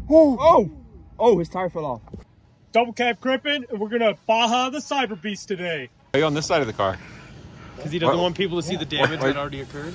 Oh, his tire fell off. Double cab crimping, and we're gonna Baja the Cyberbeast today. Are you on this side of the car? Because he doesn't want people to see the damage that already occurred.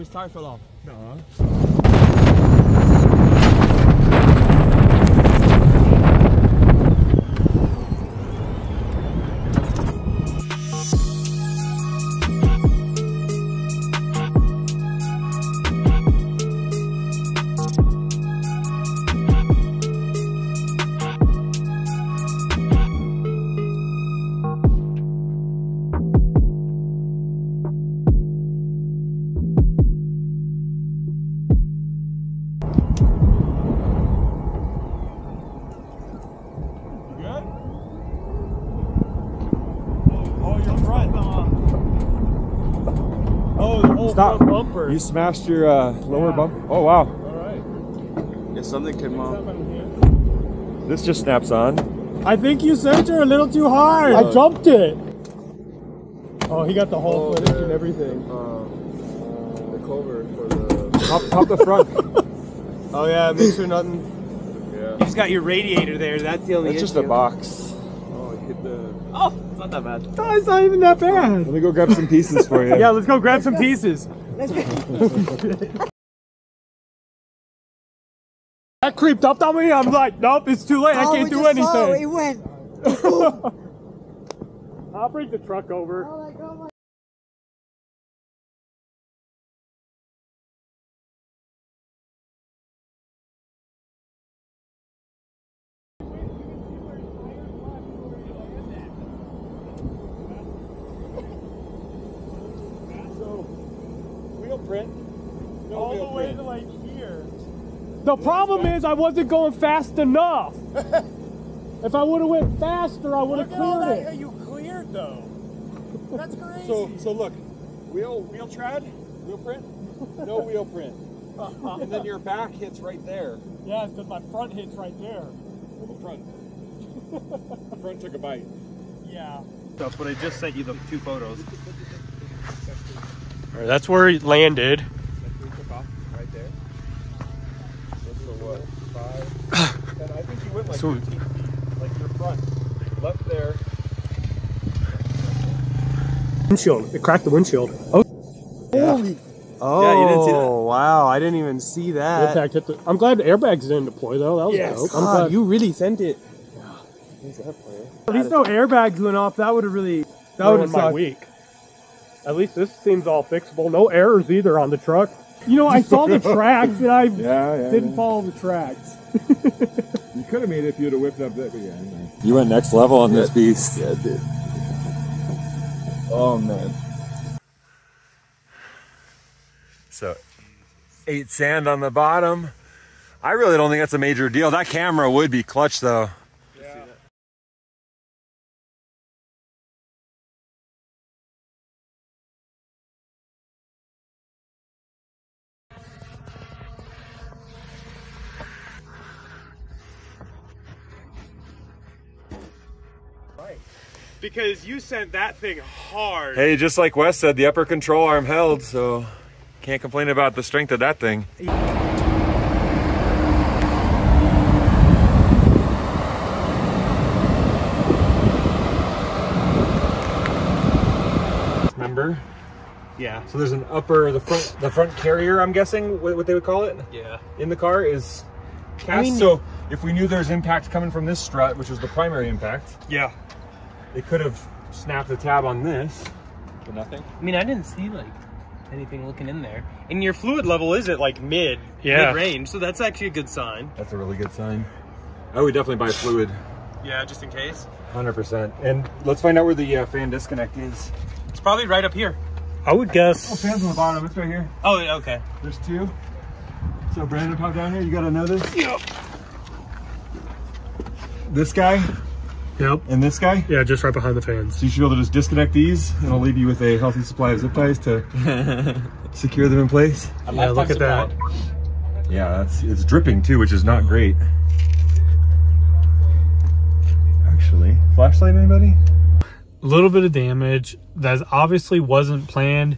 his tire fell off. No. Stop. Bumper. You smashed your lower bumper. Oh, wow. All right. Yeah, something came off. This just snaps on. I think you sent her a little too hard. I jumped it. Oh, he got the whole footage and everything. The cover for the... Pop the front. Oh, yeah, make sure nothing... Yeah. You just got your radiator there. That's the only It's just issue. a box. Oh, it hit the... Oh, it's not that bad. Oh, it's not even that bad. Let me go grab some pieces for you. Yeah, let's go grab some pieces. That creeped up on me. I'm like, nope, it's too late. I can't do anything. Oh, it went. I'll bring the truck over. Oh my God. Print. All the way to like here. The problem is I wasn't going fast enough. If I would have went faster, I would have cleared it. You cleared though. That's crazy. So look, wheel trad, wheel print, no wheel print, and then your back hits right there. Yeah, it's because my front hits right there. Well, the front took a bite. Yeah. But I just sent you the 2 photos. All right, that's where it landed. Right there. So what? 5. And I think you went like 15 feet, like your front, left there. Windshield. It cracked the windshield. Oh. Holy. Oh, yeah, you didn't see that? Wow, I didn't even see that. Impact hit the, I'm glad the airbags didn't deploy though. That was dope. I'm glad. You really sent it. At least no airbags went off. That would have really. That would have my week. At least this seems all fixable. No errors either on the truck. You know, I saw the tracks and I didn't follow the tracks. You could have made it if you'd have whipped up that. Yeah, anyway. You went next level on this beast. Yeah, I did. Oh, man. So, 8 sand on the bottom. I really don't think that's a major deal. That camera would be clutch though. Because you sent that thing hard. Hey, just like Wes said, the upper control arm held, so can't complain about the strength of that thing. Remember? Yeah. So there's an upper, the front carrier, I'm guessing, what they would call it? Yeah. In the car is cast. So if we knew there's impact coming from this strut, which was the primary impact, Yeah. they could have snapped the tab on this, but nothing. I mean, I didn't see like anything looking in there. And your fluid level is at like mid range, so that's actually a good sign. That's a really good sign. I would definitely buy fluid. Yeah, just in case. 100%. And let's find out where the fan disconnect is. It's probably right up here. I would guess. Oh, fan's on the bottom. It's right here. Oh, okay. There's 2. So Brandon, pop down here. You gotta know this. Yep. This guy. Yep. And this guy. Yeah, just right behind the fans. So you should be able to just disconnect these, and I'll leave you with a healthy supply of zip ties to secure them in place. Yeah, look at that. Yeah, it's dripping too, which is not great. Actually, flashlight, anybody? A little bit of damage that obviously wasn't planned.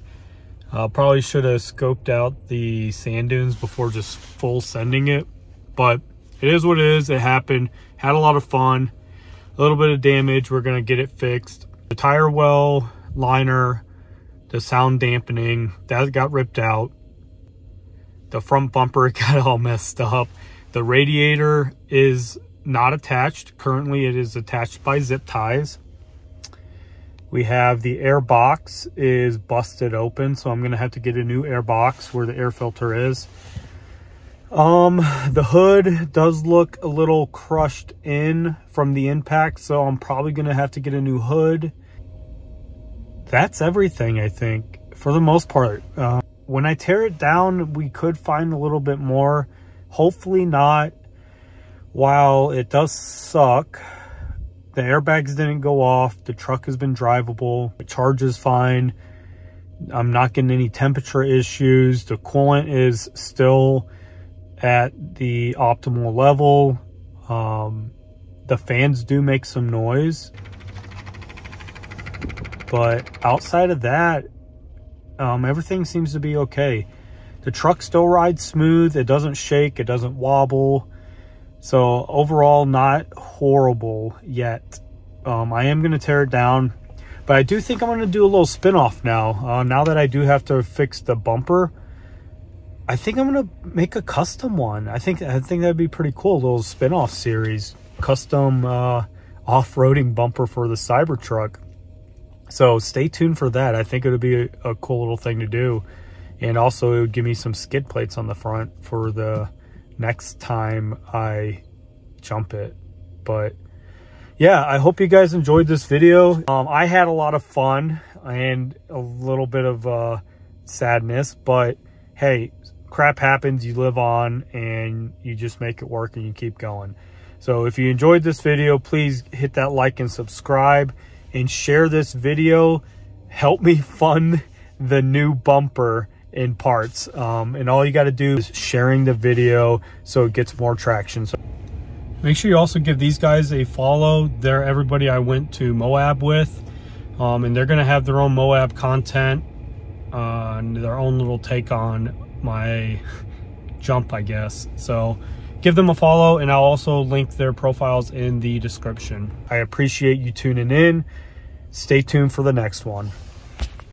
Probably should have scoped out the sand dunes before just full sending it, but it is what it is. It happened. Had a lot of fun. A little bit of damage. We're gonna get it fixed. The tire well liner, the sound dampening, that got ripped out. The front bumper got all messed up. The radiator is not attached. Currently, it is attached by zip ties. We have the air box is busted open, so I'm going to have to get a new air box where the air filter is. The hood does look a little crushed in from the impact, so I'm probably going to have to get a new hood. That's everything, I think, for the most part. When I tear it down, we could find a little bit more. Hopefully not. While it does suck, the airbags didn't go off. The truck has been drivable. The charge is fine. I'm not getting any temperature issues. The coolant is still at the optimal level. The fans do make some noise. But outside of that, everything seems to be okay. The truck still rides smooth. It doesn't shake. It doesn't wobble. So overall, not horrible yet. I am going to tear it down. But I do think I'm going to do a little spin-off now. Now that I do have to fix the bumper, I think I'm going to make a custom one. I think that'd be pretty cool. A little spin-off series. Custom off-roading bumper for the Cybertruck. So stay tuned for that. I think it would be a cool little thing to do. And also it would give me some skid plates on the front for the next time I jump it. But yeah, I hope you guys enjoyed this video. I had a lot of fun and a little bit of sadness, but hey, crap happens, you live on, and you just make it work and you keep going. So if you enjoyed this video, please hit that like and subscribe and share this video. Help me fund the new bumper in parts. And all you got to do is sharing the video so it gets more traction. So make sure you also give these guys a follow. They're everybody I went to Moab with. And they're going to have their own Moab content, their own little take on my jump, I guess. So give them a follow, and I'll also link their profiles in the description. I appreciate you tuning in. Stay tuned for the next one.